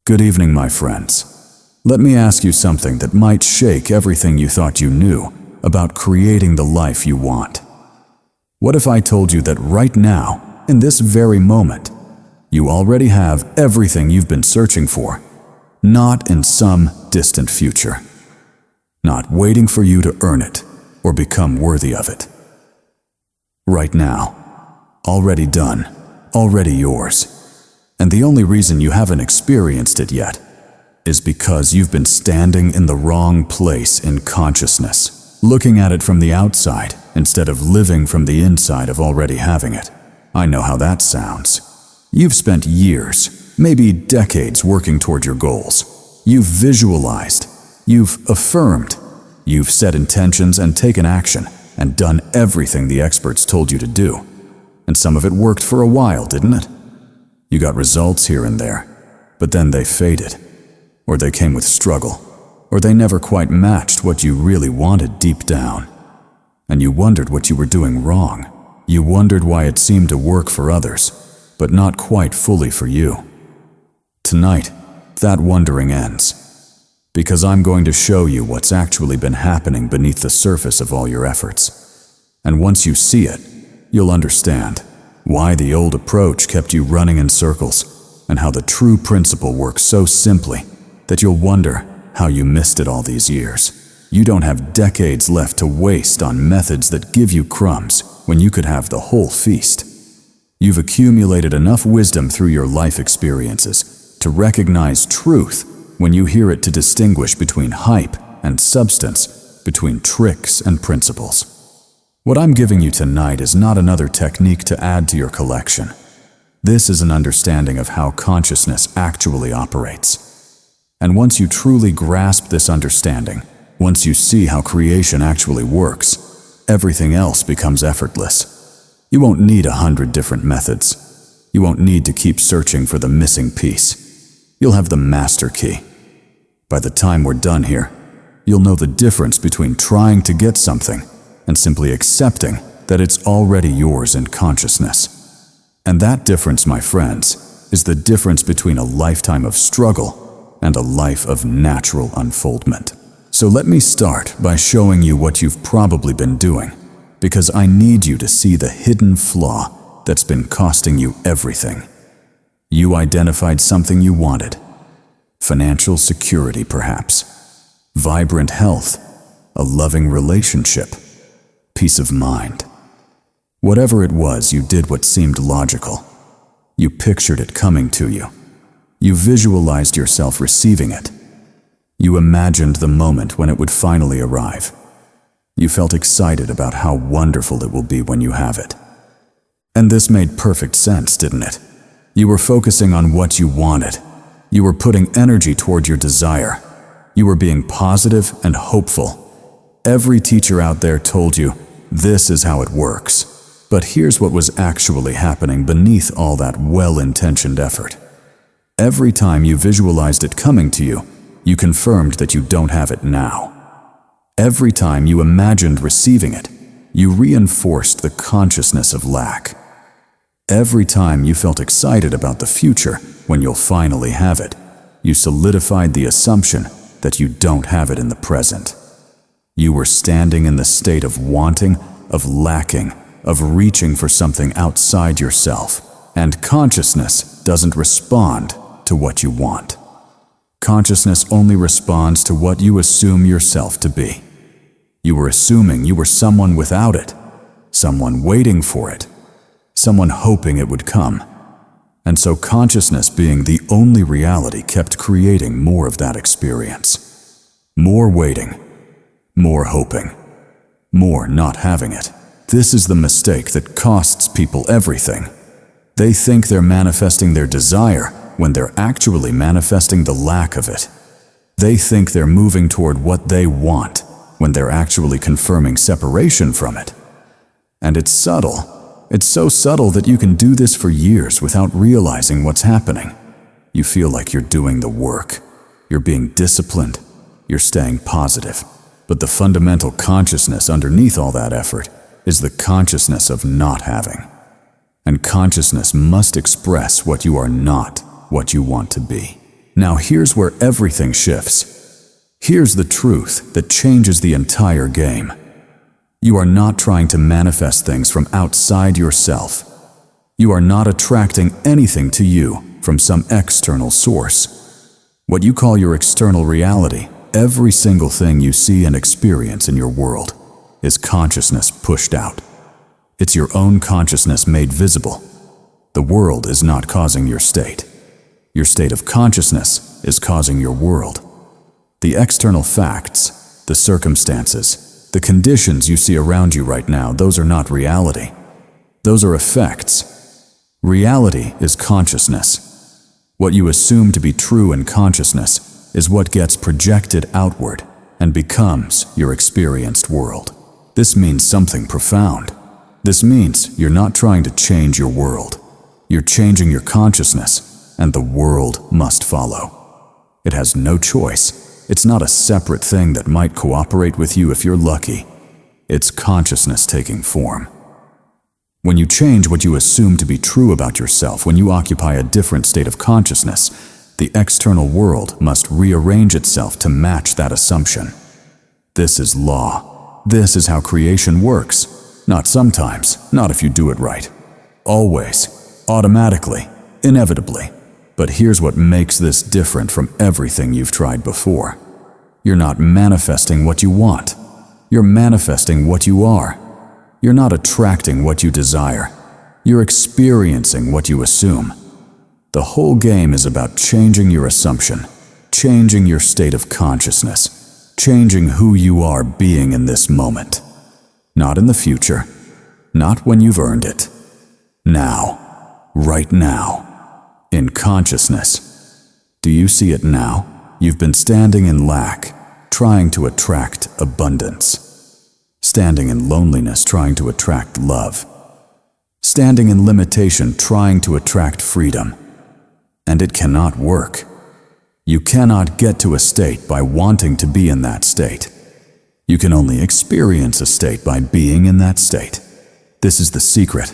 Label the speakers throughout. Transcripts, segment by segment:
Speaker 1: Good evening, my friends. Let me ask you something that might shake everything you thought you knew about creating the life you want. What if I told you that right now, in this very moment, you already have everything you've been searching for, not in some distant future, not waiting for you to earn it or become worthy of it. Right now, already done, already yours. And the only reason you haven't experienced it yet is because you've been standing in the wrong place in consciousness, looking at it from the outside instead of living from the inside of already having it. I know how that sounds. You've spent years, maybe decades working toward your goals. You've visualized, you've affirmed, you've set intentions and taken action and done everything the experts told you to do. And some of it worked for a while, didn't it? You got results here and there, but then they faded, or they came with struggle, or they never quite matched what you really wanted deep down. And you wondered what you were doing wrong. You wondered why it seemed to work for others, but not quite fully for you. Tonight, that wondering ends, because I'm going to show you what's actually been happening beneath the surface of all your efforts. And once you see it, you'll understand why the old approach kept you running in circles, and how the true principle works so simply that you'll wonder how you missed it all these years. You don't have decades left to waste on methods that give you crumbs when you could have the whole feast. You've accumulated enough wisdom through your life experiences to recognize truth when you hear it, to distinguish between hype and substance, between tricks and principles. What I'm giving you tonight is not another technique to add to your collection. This is an understanding of how consciousness actually operates. And once you truly grasp this understanding, once you see how creation actually works, everything else becomes effortless. You won't need 100 different methods. You won't need to keep searching for the missing piece. You'll have the master key. By the time we're done here, you'll know the difference between trying to get something and simply accepting that it's already yours in consciousness. And that difference, my friends, is the difference between a lifetime of struggle and a life of natural unfoldment. So let me start by showing you what you've probably been doing, because I need you to see the hidden flaw that's been costing you everything. You identified something you wanted. Financial security, perhaps. Vibrant health. A loving relationship. Peace of mind. Whatever it was, you did what seemed logical. You pictured it coming to you. You visualized yourself receiving it. You imagined the moment when it would finally arrive. You felt excited about how wonderful it will be when you have it. And this made perfect sense, didn't it? You were focusing on what you wanted. You were putting energy toward your desire. You were being positive and hopeful. Every teacher out there told you, this is how it works. But here's what was actually happening beneath all that well-intentioned effort. Every time you visualized it coming to you, you confirmed that you don't have it now. Every time you imagined receiving it, you reinforced the consciousness of lack. Every time you felt excited about the future when you'll finally have it, you solidified the assumption that you don't have it in the present. You were standing in the state of wanting, of lacking, of reaching for something outside yourself, and consciousness doesn't respond to what you want. Consciousness only responds to what you assume yourself to be. You were assuming you were someone without it, someone waiting for it, someone hoping it would come. And so consciousness, being the only reality, kept creating more of that experience. More waiting, more hoping, more not having it. This is the mistake that costs people everything. They think they're manifesting their desire when they're actually manifesting the lack of it. They think they're moving toward what they want when they're actually confirming separation from it. And it's subtle. It's so subtle that you can do this for years without realizing what's happening. You feel like you're doing the work. You're being disciplined. You're staying positive. But the fundamental consciousness underneath all that effort is the consciousness of not having. And consciousness must express what you are not, what you want to be. Now here's where everything shifts. Here's the truth that changes the entire game. You are not trying to manifest things from outside yourself. You are not attracting anything to you from some external source. What you call your external reality, every single thing you see and experience in your world, is consciousness pushed out. It's your own consciousness made visible. The world is not causing your state. Your state of consciousness is causing your world. The external facts, the circumstances, the conditions you see around you right now, those are not reality. Those are effects. Reality is consciousness. What you assume to be true in consciousness is what gets projected outward and becomes your experienced world. This means something profound. This means you're not trying to change your world. You're changing your consciousness, and the world must follow. It has no choice. It's not a separate thing that might cooperate with you if you're lucky. It's consciousness taking form. When you change what you assume to be true about yourself, when you occupy a different state of consciousness, the external world must rearrange itself to match that assumption. This is law. This is how creation works. Not sometimes, not if you do it right. Always, automatically, inevitably. But here's what makes this different from everything you've tried before. You're not manifesting what you want. You're manifesting what you are. You're not attracting what you desire. You're experiencing what you assume. The whole game is about changing your assumption, changing your state of consciousness, changing who you are being in this moment. Not in the future, not when you've earned it. Now, right now, in consciousness. Do you see it now? You've been standing in lack, trying to attract abundance. Standing in loneliness, trying to attract love. Standing in limitation, trying to attract freedom. And it cannot work. You cannot get to a state by wanting to be in that state. You can only experience a state by being in that state. This is the secret.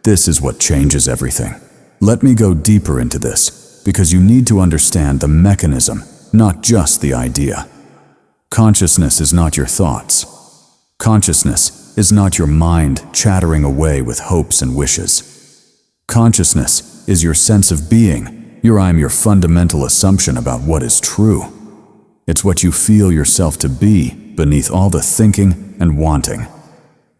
Speaker 1: This is what changes everything. Let me go deeper into this, because you need to understand the mechanism, not just the idea. Consciousness is not your thoughts. Consciousness is not your mind chattering away with hopes and wishes. Consciousness is your sense of being, your fundamental assumption about what is true. It's what you feel yourself to be beneath all the thinking and wanting.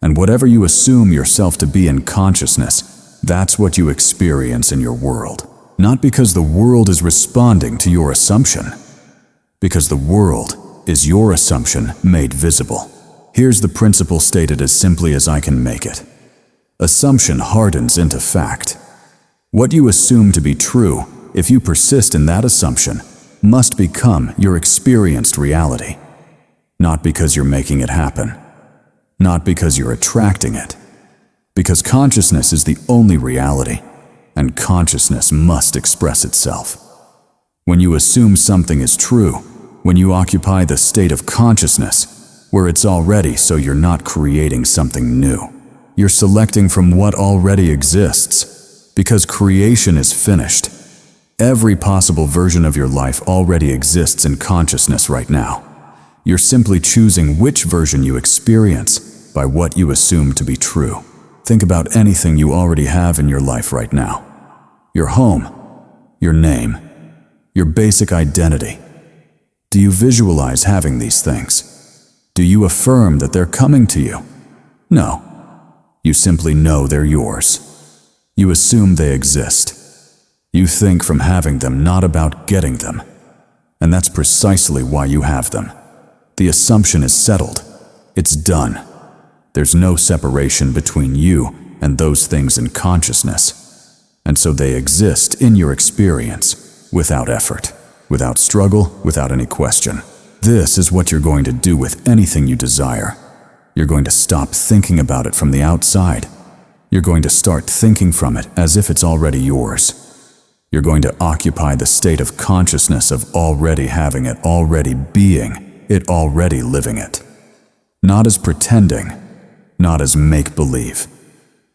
Speaker 1: And whatever you assume yourself to be in consciousness, that's what you experience in your world. Not because the world is responding to your assumption, because the world is your assumption made visible. Here's the principle stated as simply as I can make it. Assumption hardens into fact. What you assume to be true, if you persist in that assumption, must become your experienced reality. Not because you're making it happen. Not because you're attracting it. Because consciousness is the only reality, and consciousness must express itself. When you assume something is true, when you occupy the state of consciousness, where it's already, so you're not creating something new. You're selecting from what already exists, because creation is finished. Every possible version of your life already exists in consciousness right now. You're simply choosing which version you experience by what you assume to be true. Think about anything you already have in your life right now. Your home, your name, your basic identity. Do you visualize having these things? Do you affirm that they're coming to you? No. You simply know they're yours. You assume they exist. You think from having them, not about getting them. And that's precisely why you have them. The assumption is settled. It's done. There's no separation between you and those things in consciousness. And so they exist in your experience without effort, without struggle, without any question. This is what you're going to do with anything you desire. You're going to stop thinking about it from the outside. You're going to start thinking from it as if it's already yours. You're going to occupy the state of consciousness of already having it, already being it, already living it. Not as pretending, not as make-believe.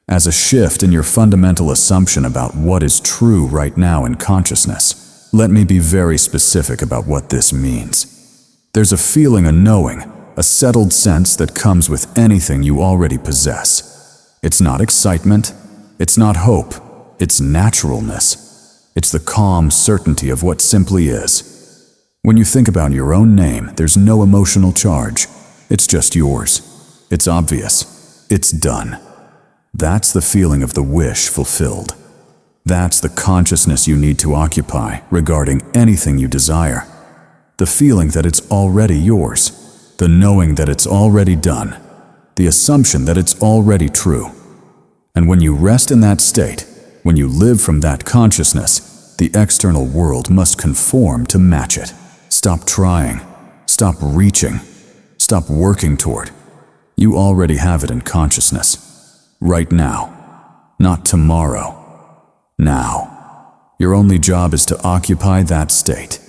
Speaker 1: As a shift in your fundamental assumption about what is true right now in consciousness. Let me be very specific about what this means. There's a feeling, a knowing, a settled sense that comes with anything you already possess. It's not excitement, it's not hope, it's naturalness. It's the calm certainty of what simply is. When you think about your own name, there's no emotional charge. It's just yours. It's obvious. It's done. That's the feeling of the wish fulfilled. That's the consciousness you need to occupy regarding anything you desire. The feeling that it's already yours. The knowing that it's already done. The assumption that it's already true. And when you rest in that state, when you live from that consciousness, the external world must conform to match it. Stop trying. Stop reaching. Stop working toward. You already have it in consciousness. Right now. Not tomorrow. Now. Your only job is to occupy that state.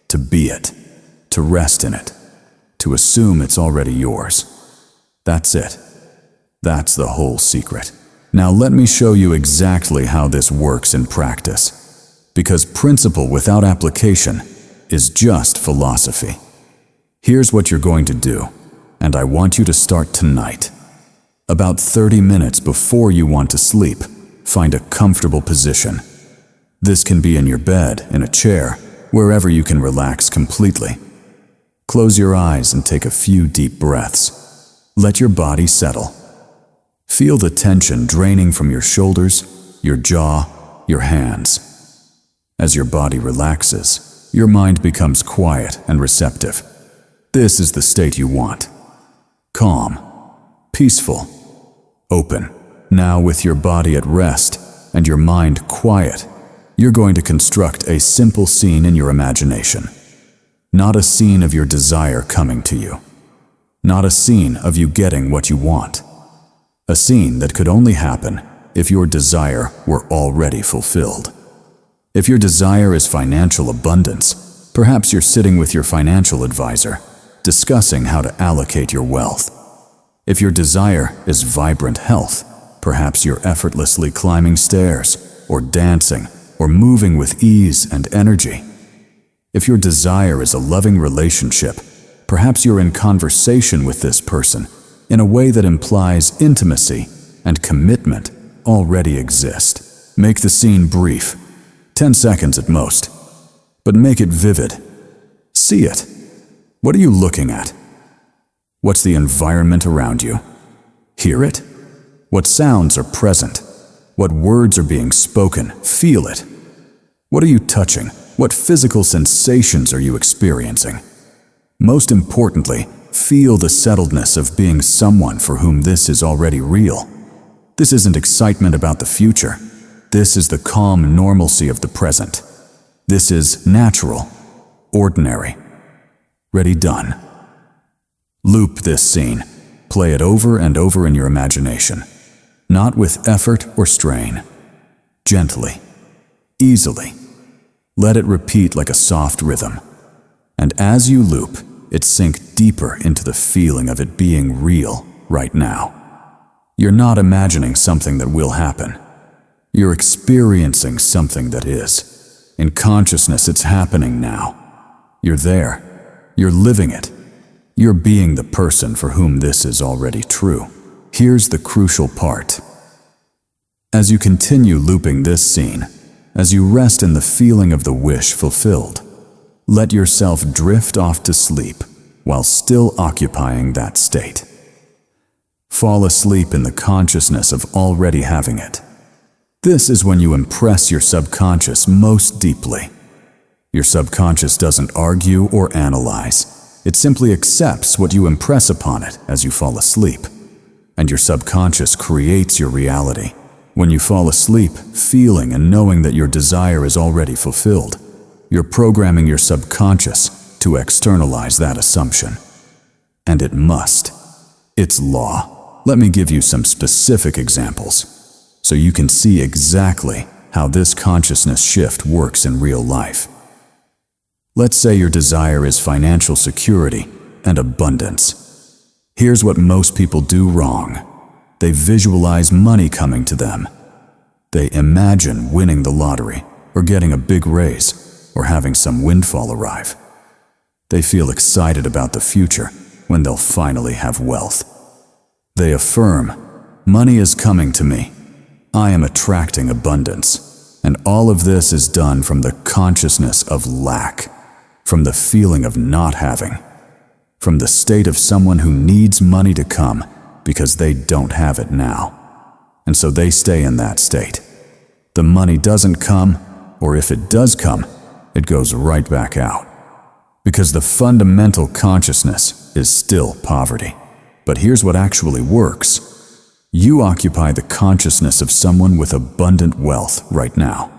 Speaker 1: To be it. To rest in it. To assume it's already yours. That's it. That's the whole secret. Now let me show you exactly how this works in practice. Because principle without application is just philosophy. Here's what you're going to do, and I want you to start tonight. About 30 minutes before you want to sleep, find a comfortable position. This can be in your bed, in a chair, wherever you can relax completely. Close your eyes and take a few deep breaths. Let your body settle. Feel the tension draining from your shoulders, your jaw, your hands. As your body relaxes, your mind becomes quiet and receptive. This is the state you want. Calm, peaceful, open. Now with your body at rest and your mind quiet, you're going to construct a simple scene in your imagination. Not a scene of your desire coming to you. Not a scene of you getting what you want. A scene that could only happen if your desire were already fulfilled. If your desire is financial abundance, perhaps you're sitting with your financial advisor, discussing how to allocate your wealth. If your desire is vibrant health, perhaps you're effortlessly climbing stairs, or dancing, or moving with ease and energy. If your desire is a loving relationship, perhaps you're in conversation with this person in a way that implies intimacy and commitment already exist. Make the scene brief. 10 seconds at most, but make it vivid. See it. What are you looking at? What's the environment around you? Hear it? What sounds are present? What words are being spoken? Feel it. What are you touching? What physical sensations are you experiencing? Most importantly, feel the settledness of being someone for whom this is already real. This isn't excitement about the future. This is the calm normalcy of the present. This is natural, ordinary. Ready, done. Loop this scene. Play it over and over in your imagination. Not with effort or strain. Gently, easily. Let it repeat like a soft rhythm. And as you loop, it sink deeper into the feeling of it being real right now. You're not imagining something that will happen. You're experiencing something that is. In consciousness, it's happening now. You're there. You're living it. You're being the person for whom this is already true. Here's the crucial part. As you continue looping this scene, as you rest in the feeling of the wish fulfilled, let yourself drift off to sleep while still occupying that state. Fall asleep in the consciousness of already having it. This is when you impress your subconscious most deeply. Your subconscious doesn't argue or analyze. It simply accepts what you impress upon it as you fall asleep. And your subconscious creates your reality. When you fall asleep, feeling and knowing that your desire is already fulfilled, you're programming your subconscious to externalize that assumption. And it must. It's law. Let me give you some specific examples, so you can see exactly how this consciousness shift works in real life. Let's say your desire is financial security and abundance. Here's what most people do wrong. They visualize money coming to them. They imagine winning the lottery or getting a big raise. or having some windfall arrive. They feel excited about the future when they'll finally have wealth. They affirm, "Money is coming to me. I am attracting abundance." And all of this is done from the consciousness of lack, from the feeling of not having, from the state of someone who needs money to come because they don't have it now. And so they stay in that state. The money doesn't come, or if it does come, it goes right back out. Because the fundamental consciousness is still poverty. But here's what actually works. You occupy the consciousness of someone with abundant wealth right now.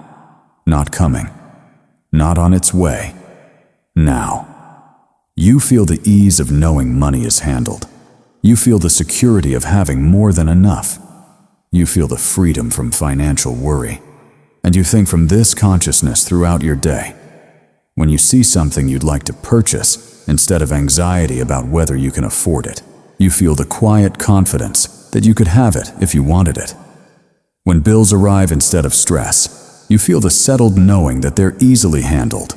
Speaker 1: Not coming. Not on its way. Now. You feel the ease of knowing money is handled. You feel the security of having more than enough. You feel the freedom from financial worry. And you think from this consciousness throughout your day. When you see something you'd like to purchase, instead of anxiety about whether you can afford it, you feel the quiet confidence that you could have it if you wanted it. When bills arrive instead of stress, you feel the settled knowing that they're easily handled.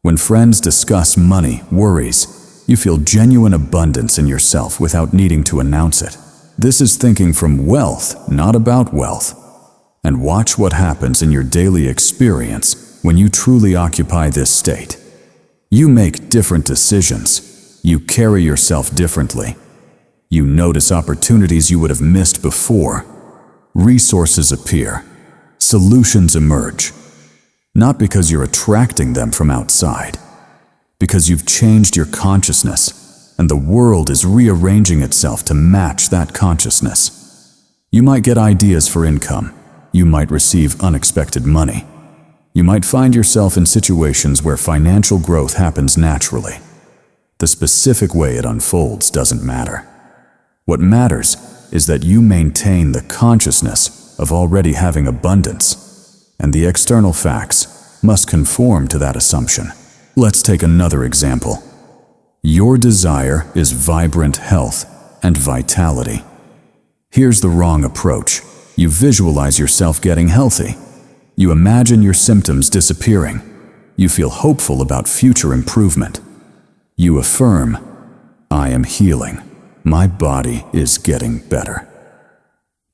Speaker 1: When friends discuss money, worries, you feel genuine abundance in yourself without needing to announce it. This is thinking from wealth, not about wealth. And watch what happens in your daily experience when you truly occupy this state. You make different decisions. You carry yourself differently. You notice opportunities you would have missed before. Resources appear. Solutions emerge. Not because you're attracting them from outside, because you've changed your consciousness, and the world is rearranging itself to match that consciousness. You might get ideas for income. You might receive unexpected money. You might find yourself in situations where financial growth happens naturally. The specific way it unfolds doesn't matter. What matters is that you maintain the consciousness of already having abundance, and the external facts must conform to that assumption. Let's take another example. Your desire is vibrant health and vitality. Here's the wrong approach. You visualize yourself getting healthy. You imagine your symptoms disappearing. You feel hopeful about future improvement. You affirm, "I am healing. My body is getting better."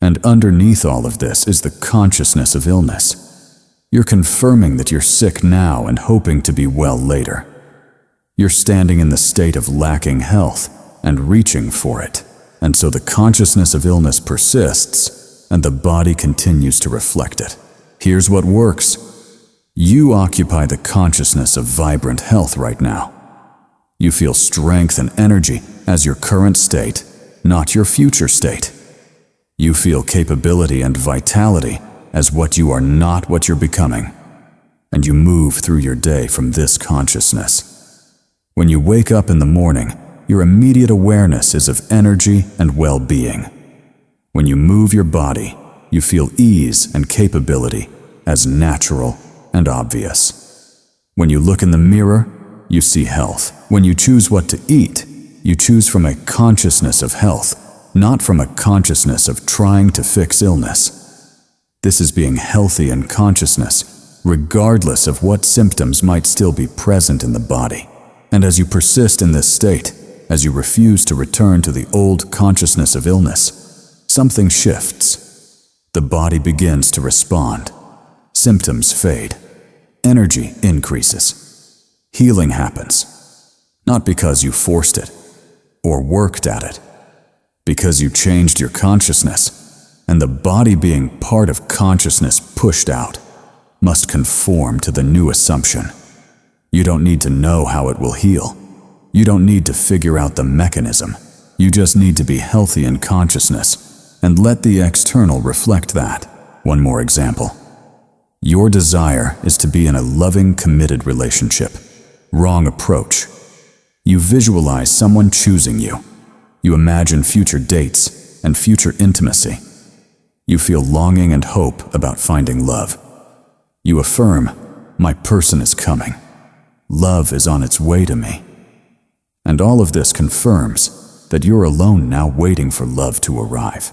Speaker 1: And underneath all of this is the consciousness of illness. You're confirming that you're sick now and hoping to be well later. You're standing in the state of lacking health and reaching for it. And so the consciousness of illness persists, and the body continues to reflect it. Here's what works. You occupy the consciousness of vibrant health right now. You feel strength and energy as your current state, not your future state. You feel capability and vitality as what you are, not what you're becoming. And you move through your day from this consciousness. When you wake up in the morning, your immediate awareness is of energy and well-being. When you move your body, you feel ease and capability as natural and obvious. When you look in the mirror, you see health. When you choose what to eat, you choose from a consciousness of health, not from a consciousness of trying to fix illness. This is being healthy in consciousness, regardless of what symptoms might still be present in the body. And as you persist in this state, as you refuse to return to the old consciousness of illness, something shifts. The body begins to respond. Symptoms fade. Energy increases. Healing happens. Not because you forced it or worked at it, because you changed your consciousness, and the body, being part of consciousness pushed out, must conform to the new assumption. You don't need to know how it will heal. You don't need to figure out the mechanism. You just need to be healthy in consciousness and let the external reflect that. One more example. Your desire is to be in a loving, committed relationship. Wrong approach. You visualize someone choosing you. You imagine future dates and future intimacy. You feel longing and hope about finding love. You affirm, "My person is coming. Love is on its way to me." And all of this confirms that you're alone now, waiting for love to arrive.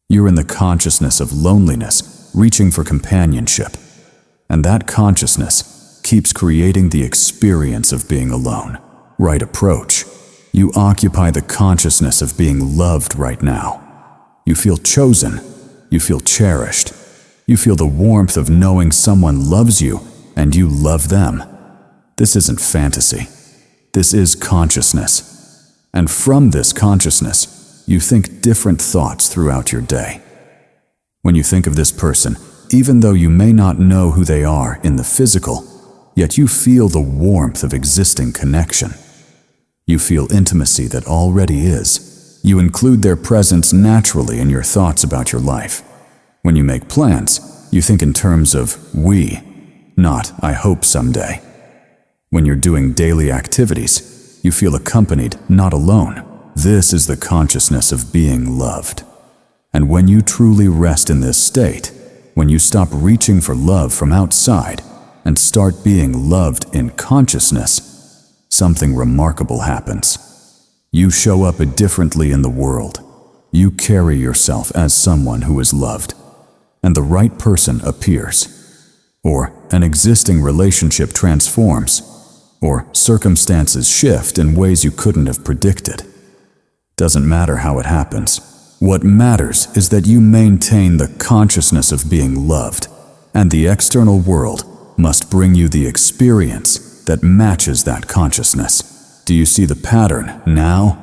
Speaker 1: You're in the consciousness of loneliness, reaching for companionship. And that consciousness keeps creating the experience of being alone. Right approach. You occupy the consciousness of being loved right now. You feel chosen. You feel cherished. You feel the warmth of knowing someone loves you and you love them. This isn't fantasy. This is consciousness. And from this consciousness, you think different thoughts throughout your day. When you think of this person, even though you may not know who they are in the physical, yet you feel the warmth of existing connection. You feel intimacy that already is. You include their presence naturally in your thoughts about your life. When you make plans, you think in terms of we, not I hope someday. When you're doing daily activities, you feel accompanied, not alone. This is the consciousness of being loved. And when you truly rest in this state, when you stop reaching for love from outside and start being loved in consciousness, something remarkable happens. You show up differently in the world. You carry yourself as someone who is loved, and the right person appears. Or an existing relationship transforms, or circumstances shift in ways you couldn't have predicted. Doesn't matter how it happens. What matters is that you maintain the consciousness of being loved, and the external world must bring you the experience that matches that consciousness. Do you see the pattern now?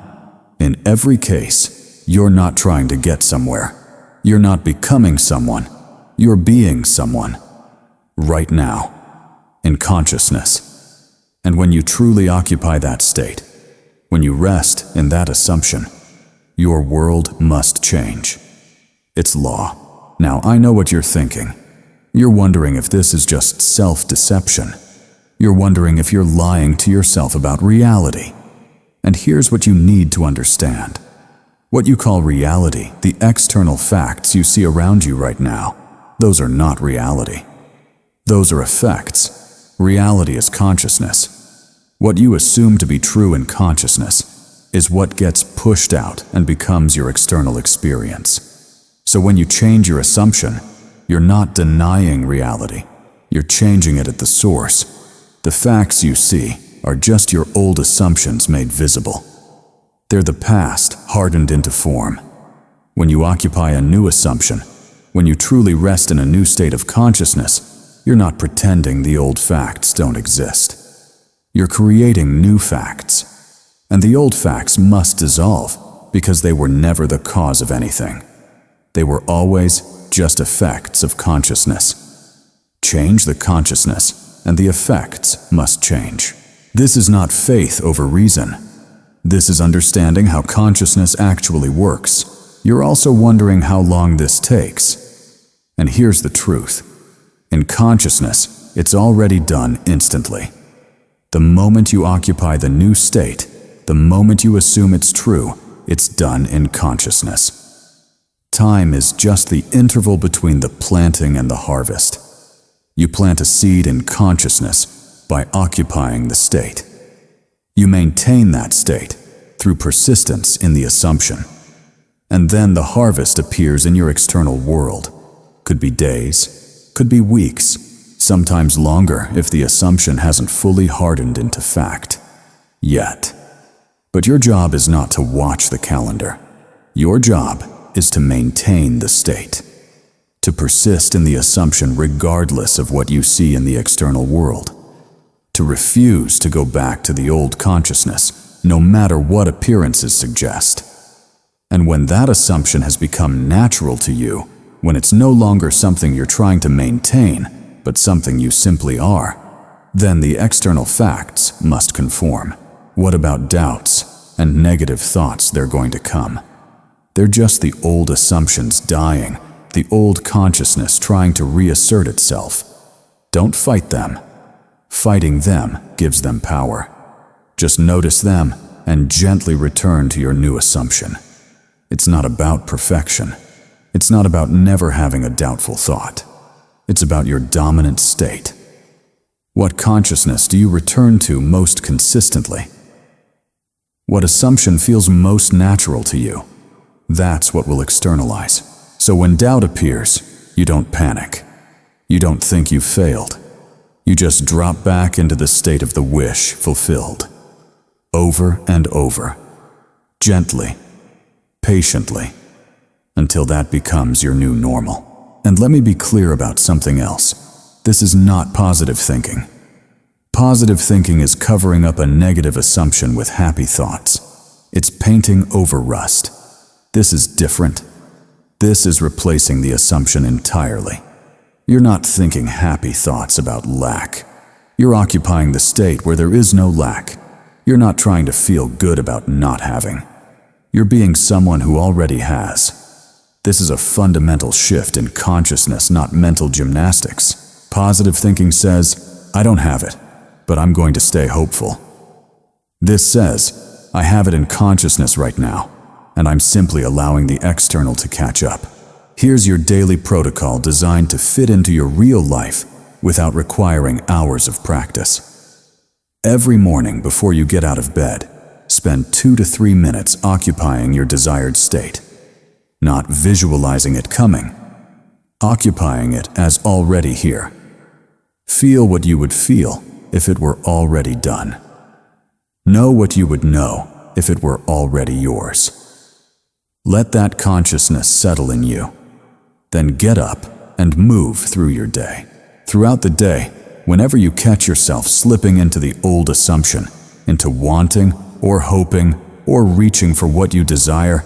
Speaker 1: In every case, you're not trying to get somewhere. You're not becoming someone. You're being someone. Right now, in consciousness. And when you truly occupy that state, when you rest in that assumption, your world must change. It's law. Now, I know what you're thinking. You're wondering if this is just self-deception. You're wondering if you're lying to yourself about reality. And here's what you need to understand. What you call reality, the external facts you see around you right now, those are not reality. Those are effects. Reality is consciousness. What you assume to be true in consciousness is what gets pushed out and becomes your external experience. So when you change your assumption, you're not denying reality. You're changing it at the source. The facts you see are just your old assumptions made visible. They're the past hardened into form. When you occupy a new assumption, when you truly rest in a new state of consciousness, you're not pretending the old facts don't exist. You're creating new facts. And the old facts must dissolve because they were never the cause of anything. They were always just effects of consciousness. Change the consciousness, and the effects must change. This is not faith over reason. This is understanding how consciousness actually works. You're also wondering how long this takes. And here's the truth. In consciousness, it's already done instantly. The moment you occupy the new state, the moment you assume it's true, it's done in consciousness. Time is just the interval between the planting and the harvest. You plant a seed in consciousness by occupying the state. You maintain that state through persistence in the assumption. And then the harvest appears in your external world. Could be days, could be weeks, sometimes longer if the assumption hasn't fully hardened into fact. Yet. But your job is not to watch the calendar. Your job is to maintain the state, to persist in the assumption regardless of what you see in the external world, to refuse to go back to the old consciousness, no matter what appearances suggest. And when that assumption has become natural to you, when it's no longer something you're trying to maintain, but something you simply are, then the external facts must conform. What about doubts and negative thoughts? They're going to come. They're just the old assumptions dying, the old consciousness trying to reassert itself. Don't fight them. Fighting them gives them power. Just notice them and gently return to your new assumption. It's not about perfection. It's not about never having a doubtful thought. It's about your dominant state. What consciousness do you return to most consistently? What assumption feels most natural to you? That's what will externalize. So when doubt appears, you don't panic. You don't think you failed. You just drop back into the state of the wish fulfilled. Over and over. Gently. Patiently. Until that becomes your new normal. And let me be clear about something else. This is not positive thinking. Positive thinking is covering up a negative assumption with happy thoughts. It's painting over rust. This is different. This is replacing the assumption entirely. You're not thinking happy thoughts about lack. You're occupying the state where there is no lack. You're not trying to feel good about not having. You're being someone who already has. This is a fundamental shift in consciousness, not mental gymnastics. Positive thinking says, I don't have it, but I'm going to stay hopeful. This says, I have it in consciousness right now, and I'm simply allowing the external to catch up. Here's your daily protocol designed to fit into your real life without requiring hours of practice. Every morning before you get out of bed, spend 2 to 3 minutes occupying your desired state. Not visualizing it coming, occupying it as already here. Feel what you would feel if it were already done. Know what you would know if it were already yours. Let that consciousness settle in you. Then get up and move through your day. Throughout the day, whenever you catch yourself slipping into the old assumption, into wanting or hoping or reaching for what you desire,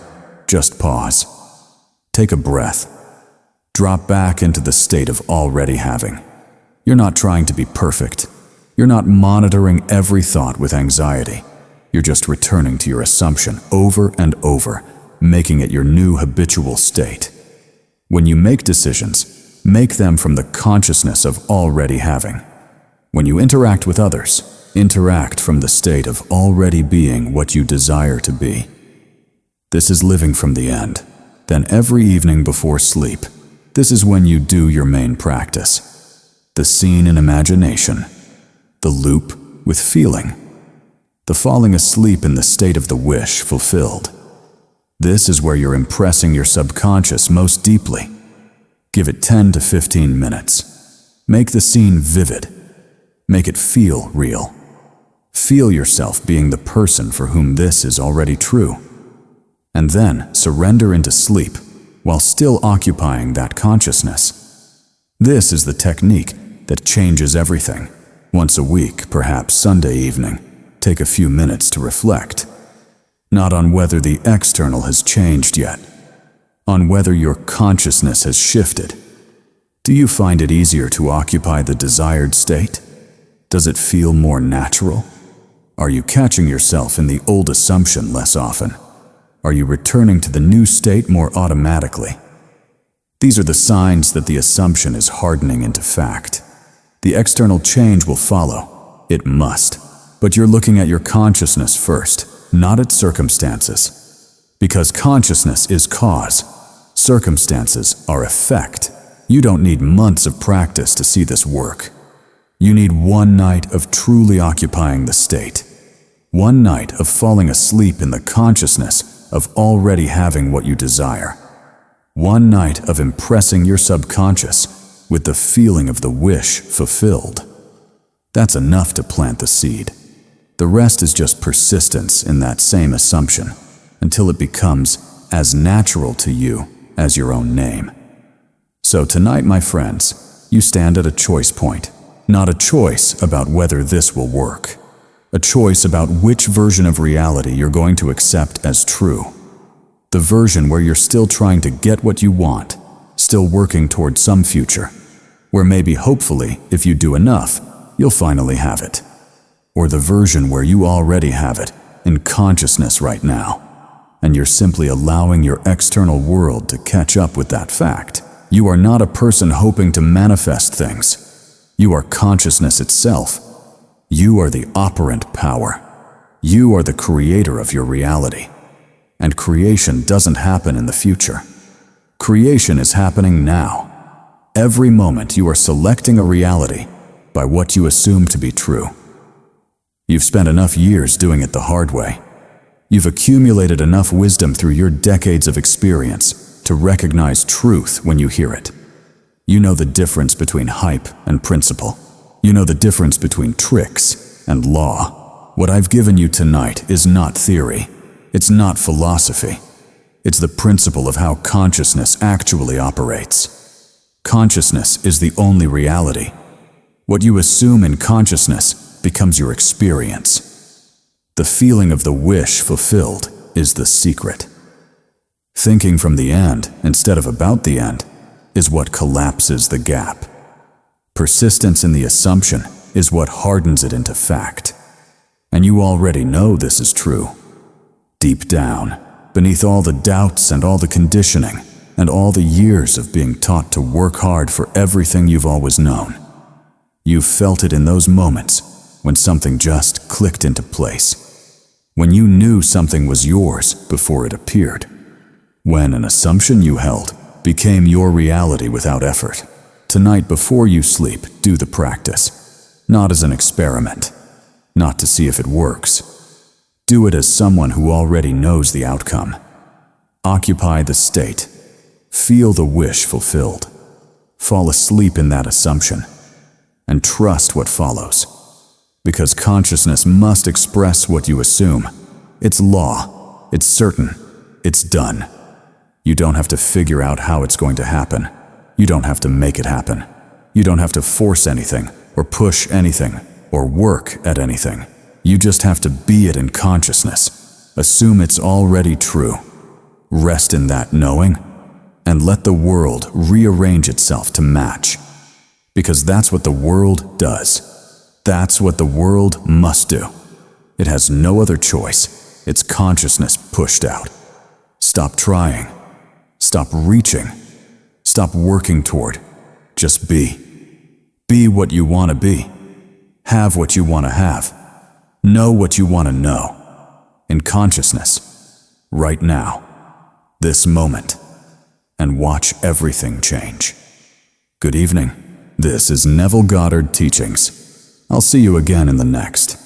Speaker 1: just pause. Take a breath. Drop back into the state of already having. You're not trying to be perfect. You're not monitoring every thought with anxiety. You're just returning to your assumption over and over, making it your new habitual state. When you make decisions, make them from the consciousness of already having. When you interact with others, interact from the state of already being what you desire to be. This is living from the end. Then every evening before sleep, this is when you do your main practice. The scene in imagination, the loop with feeling, the falling asleep in the state of the wish fulfilled. This is where you're impressing your subconscious most deeply. Give it 10 to 15 minutes. Make the scene vivid. Make it feel real. Feel yourself being the person for whom this is already true. And then surrender into sleep while still occupying that consciousness. This is the technique that changes everything. Once a week, perhaps Sunday evening, take a few minutes to reflect. Not on whether the external has changed yet, on whether your consciousness has shifted. Do you find it easier to occupy the desired state? Does it feel more natural? Are you catching yourself in the old assumption less often? Are you returning to the new state more automatically? These are the signs that the assumption is hardening into fact. The external change will follow. It must. But you're looking at your consciousness first, not at circumstances. Because consciousness is cause. Circumstances are effect. You don't need months of practice to see this work. You need one night of truly occupying the state. One night of falling asleep in the consciousness of already having what you desire. One night of impressing your subconscious with the feeling of the wish fulfilled. That's enough to plant the seed. The rest is just persistence in that same assumption until it becomes as natural to you as your own name. So tonight, my friends, you stand at a choice point. Not a choice about whether this will work. A choice about which version of reality you're going to accept as true. The version where you're still trying to get what you want, still working toward some future, where maybe hopefully, if you do enough, you'll finally have it. Or the version where you already have it in consciousness right now, and you're simply allowing your external world to catch up with that fact. You are not a person hoping to manifest things. You are consciousness itself. You are the operant power. You are the creator of your reality. And creation doesn't happen in the future. Creation is happening now. Every moment you are selecting a reality by what you assume to be true. You've spent enough years doing it the hard way. You've accumulated enough wisdom through your decades of experience to recognize truth when you hear it. You know the difference between hype and principle. You know the difference between tricks and law. What I've given you tonight is not theory. It's not philosophy. It's the principle of how consciousness actually operates. Consciousness is the only reality. What you assume in consciousness becomes your experience. The feeling of the wish fulfilled is the secret. Thinking from the end instead of about the end is what collapses the gap. Persistence in the assumption is what hardens it into fact. And you already know this is true. Deep down, beneath all the doubts and all the conditioning and all the years of being taught to work hard for everything you've always known, you've felt it in those moments when something just clicked into place, when you knew something was yours before it appeared, when an assumption you held became your reality without effort. Tonight before you sleep, do the practice, not as an experiment, not to see if it works. Do it as someone who already knows the outcome. Occupy the state. Feel the wish fulfilled. Fall asleep in that assumption. And trust what follows. Because consciousness must express what you assume. It's law. It's certain. It's done. You don't have to figure out how it's going to happen. You don't have to make it happen. You don't have to force anything, or push anything, or work at anything. You just have to be it in consciousness. Assume it's already true. Rest in that knowing, and let the world rearrange itself to match. Because that's what the world does. That's what the world must do. It has no other choice. It's consciousness pushed out. Stop trying. Stop reaching. Stop working toward. Just be. Be what you want to be. Have what you want to have. Know what you want to know. In consciousness. Right now. This moment. And watch everything change. Good evening. This is Neville Goddard Teachings. I'll see you again in the next.